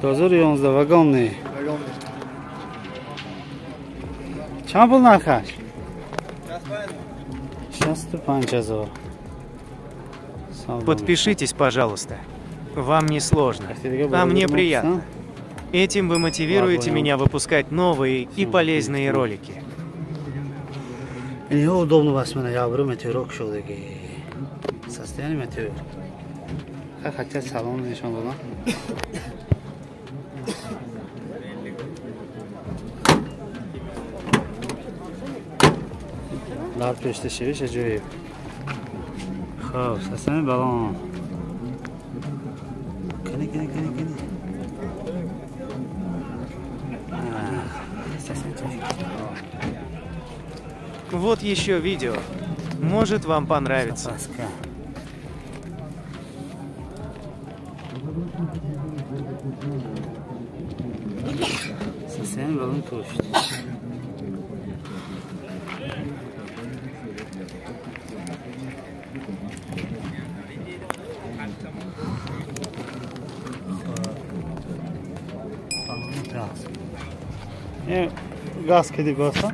2011 واگن چند پول نرخش؟ 65,000. Подпишитесь, пожалуйста. Вам не сложно, а мне приятно. Этим вы мотивируете меня выпускать новые и полезные ролики. اینها удобно вас мене я беру метеорок шудеги. Состояние метеор. Как хотят салон нишон дадам. Дар пешта шивиш аҷоиб. Хоб, состояние балон. Кани. Вот еще видео. Может, вам понравится. Состояние балон пушт. Gaz kedi basa.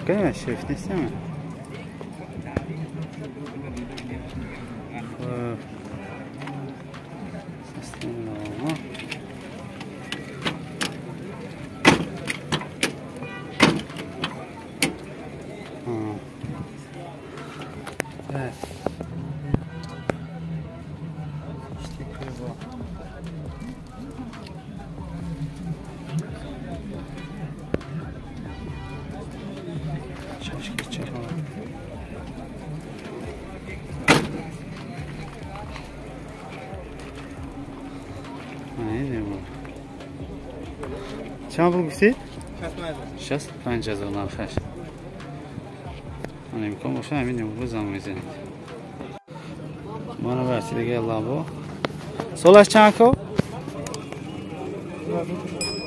Конечно, шеф, не снимай. چند پول گفتی؟ 65,000 نرخش. من امکان باشه همین نمو زمان میزنید. منو برسی دیگه لابو. سالش چند کو؟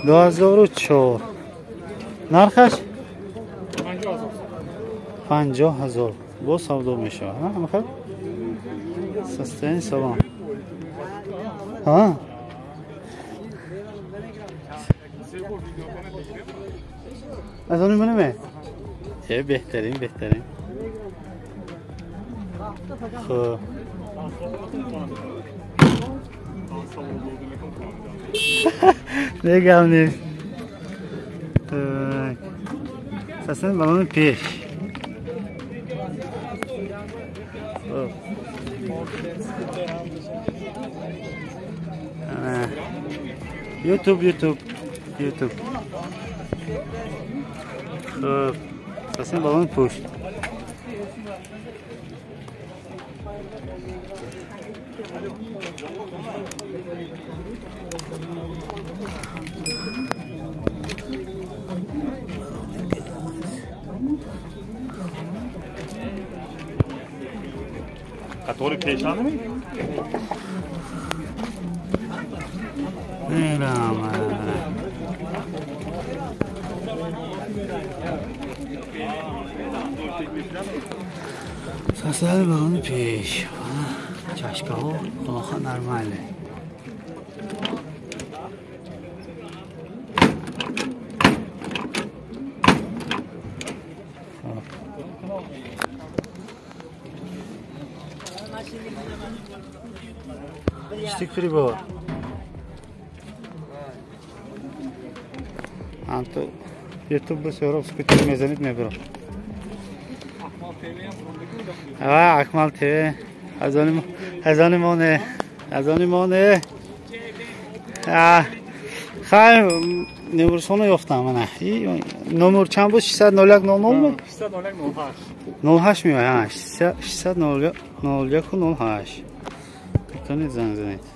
2004. نرخش؟ 50,000. با سودا میشه. ها میخواد؟ سستین سلام. ها؟ از اون منمه؟ بهترین. خب. نگم نیست. سستین بالون پیش. خب. یوتیوب. خب سستین بالون پشت. Который пешанами? سستین بالون پیش. چشکه ها خلاخه نرماله. İşte fribo. Anto YouTube sonra skuter mezanet mi bro? Akmal TV. Azani mone. خیر نمرشون رو یافتم من. نمر چند بود؟ 601 00 بود؟ 601 08 میاد. 601 08 میتونید زنگ بزنید.